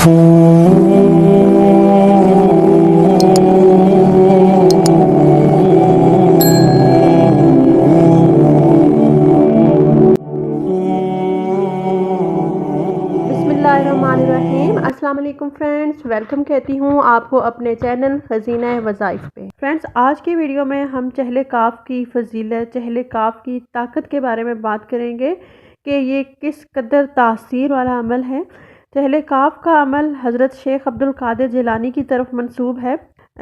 बिस्मिल्लाहिर्रहमानिर्रहीम। अस्सलाम वालेकुम फ्रेंड्स, वेलकम कहती हूँ आपको अपने चैनल खजीना वज़ाइफ पे। फ्रेंड्स, आज की वीडियो में हम चहले काफ की फजीलत, चहले काफ की ताकत के बारे में बात करेंगे कि ये किस कदर तासीर वाला अमल है। चहले काफ का अमल हज़रत शेख अब्दुल कादिर जिलानी की तरफ मंसूब है।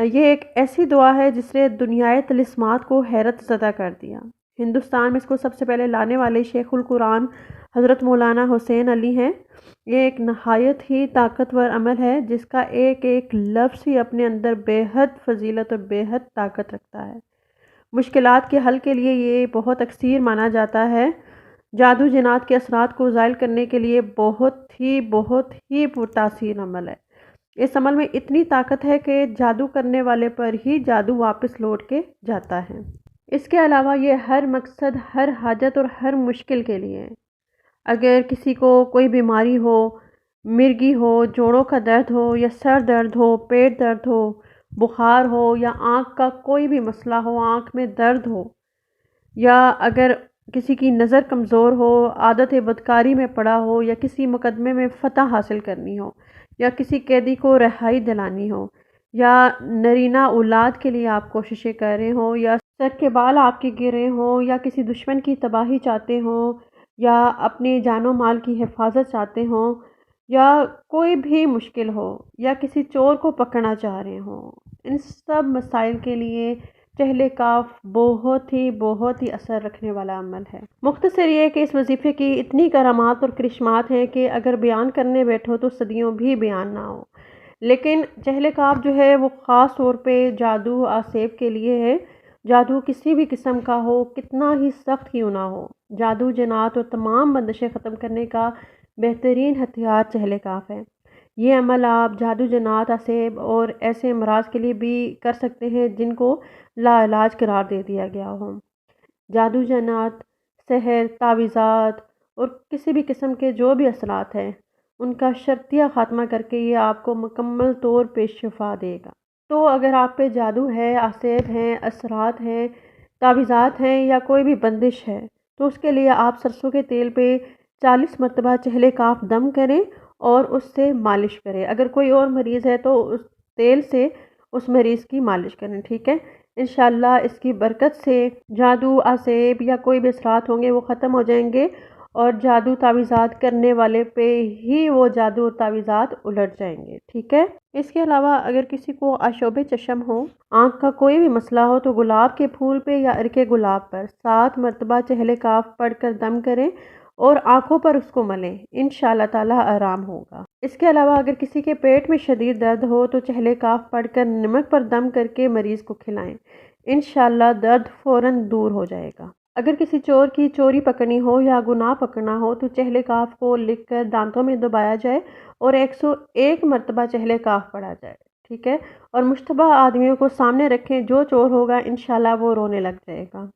ये एक ऐसी दुआ है जिसने दुनियाए तिलिस्मात को हैरत ज़दा कर दिया। हिंदुस्तान में इसको सबसे पहले लाने वाले शेखुल कुरान हज़रत मौलाना हुसैन अली हैं। ये एक नहायत ही ताकतवर अमल है जिसका एक एक लफ्ज़ ही अपने अंदर बेहद फजीलत और बेहद ताकत रखता है। मुश्किलात के हल के लिए ये बहुत अक्सीर माना जाता है। जादू जिनात के असरात को ज़ाइल करने के लिए बहुत ही पुरतासीर अमल है। इस अमल में इतनी ताकत है कि जादू करने वाले पर ही जादू वापस लौट के जाता है। इसके अलावा ये हर मकसद, हर हाजत और हर मुश्किल के लिए है। अगर किसी को कोई बीमारी हो, मिर्गी हो, जोड़ों का दर्द हो या सर दर्द हो, पेट दर्द हो, बुखार हो या आँख का कोई भी मसला हो, आँख में दर्द हो, या अगर किसी की नज़र कमज़ोर हो, आदत बदकारी में पड़ा हो, या किसी मुकदमे में फ़तह हासिल करनी हो, या किसी कैदी को रिहाई दिलानी हो, या नरीना औलाद के लिए आप कोशिशें कर रहे हो, या सर के बाल आपके गिरे हों, या किसी दुश्मन की तबाही चाहते हो, या अपने जानो माल की हिफाजत चाहते हो, या कोई भी मुश्किल हो, या किसी चोर को पकड़ना चाह रहे हो, इन सब मसाइल के लिए चहले काफ बहुत ही असर रखने वाला अमल है। मुख्तसर ये कि इस वजीफ़े की इतनी करामात और करिश्मात हैं कि अगर बयान करने बैठो तो सदियों भी बयान ना हो। लेकिन चहले काफ जो है वो ख़ास तौर पे जादू आसेब के लिए है। जादू किसी भी किस्म का हो, कितना ही सख्त क्यों ना हो, जादू जनात और तमाम बंदिशें ख़त्म करने का बेहतरीन हथियार चहले काफ है। ये अमल आप जादू जनात आसेब और ऐसे अमराज के लिए भी कर सकते हैं जिनको लाइलाज करार दे दिया गया हो। जादू जनात, सहर, तावीज़ात और किसी भी किस्म के जो भी असरात हैं उनका शर्तिया ख़ात्मा करके ये आपको मुकम्मल तौर पे शिफा देगा। तो अगर आप पे जादू है, आसेब हैं, असरात हैं, तावीज़ात हैं या कोई भी बंदिश है तो उसके लिए आप सरसों के तेल पे 40 मरतबा चहले काफ दम करें और उससे मालिश करें। अगर कोई और मरीज़ है तो उस तेल से उस मरीज़ की मालिश करें, ठीक है। इंशाअल्लाह इसकी बरकत से जादू, आसेब या कोई भी असरात होंगे वो ख़त्म हो जाएंगे और जादू तावीज़ात करने वाले पे ही वो जादू और तावीज़ात उलट जाएंगे, ठीक है। इसके अलावा अगर किसी को आशोबे चशम हो, आँख का कोई भी मसला हो तो गुलाब के फूल पे या अर्के गुलाब पर 7 मरतबा चहले काफ पढ़कर दम करें और आँखों पर उसको मलें, इंशाअल्लाह ताला आराम होगा। इसके अलावा अगर किसी के पेट में शदीद दर्द हो तो चहले काफ पढ़कर नमक पर दम करके मरीज़ को खिलाएं, इंशाअल्लाह दर्द फ़ौरन दूर हो जाएगा। अगर किसी चोर की चोरी पकड़नी हो या गुनाह पकड़ना हो तो चहले काफ को लिखकर दांतों में दबाया जाए और 101 मरतबा चहले काफ पढ़ा जाए, ठीक है। और मुश्तबा आदमियों को सामने रखें, जो चोर होगा इंशाल्लाह वो रोने लग जाएगा।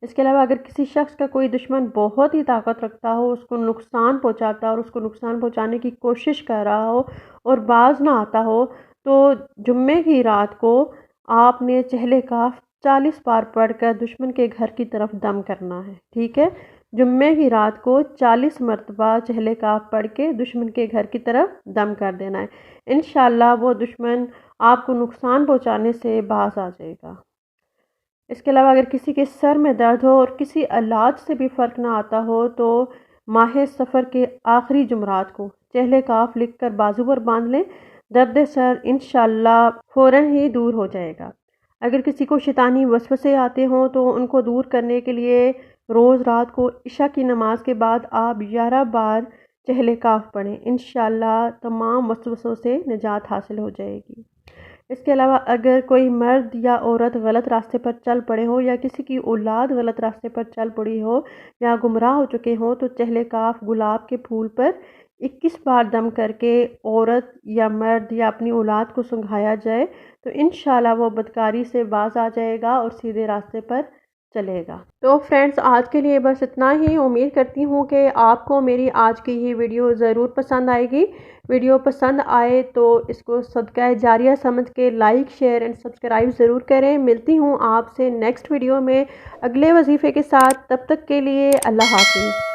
इसके अलावा अगर किसी शख्स का कोई दुश्मन बहुत ही ताकत रखता हो, उसको नुकसान पहुंचाता हो और उसको नुकसान पहुंचाने की कोशिश कर रहा हो और बाज ना आता हो तो जुम्मे की रात को आपने चहले काफ 40 बार पढ़कर दुश्मन के घर की तरफ दम करना है, ठीक है। जुम्मे की रात को 40 मरतबा चहले काफ पढ़ के दुश्मन के घर की तरफ दम कर देना है। इंशाअल्लाह वो दुश्मन आपको नुकसान पहुंचाने से बाज आ जाएगा। इसके अलावा अगर किसी के सर में दर्द हो और किसी इलाज से भी फ़र्क ना आता हो तो माह सफ़र के आखिरी जुमरात को चहले काफ लिख कर बाजू पर बांध लें, दर्द सर इंशाअल्लाह फ़ौरन ही दूर हो जाएगा। अगर किसी को शैतानी वसवसे आते हों तो उनको दूर करने के लिए रोज़ रात को इशा की नमाज के बाद आप 11 बार चहले काफ पढ़ें, इंशाअल्लाह तमाम वसवसों से निजात हासिल हो जाएगी। इसके अलावा अगर कोई मर्द या औरत गलत रास्ते पर चल पड़े हो या किसी की औलाद गलत रास्ते पर चल पड़ी हो या गुमराह हो चुके हो तो चहले काफ गुलाब के फूल पर 21 बार दम करके औरत या मर्द या अपनी औलाद को सुंघाया जाए तो इंशाल्लाह वो बदकारी से बाज आ जाएगा और सीधे रास्ते पर چلے گا۔ تو فرینڈز آج کے لیے بس اتنا ہی، امید کرتی ہوں کہ آپ کو میری آج کی یہ ویڈیو ضرور پسند آئے گی۔ ویڈیو پسند آئے تو اس کو صدقہ جاریہ سمجھ کے لائک شیئر اینڈ سبسکرائب ضرور کریں۔ ملتی ہوں آپ سے نیکسٹ ویڈیو میں اگلے وظیفے کے ساتھ، تب تک کے لیے اللہ حافظ۔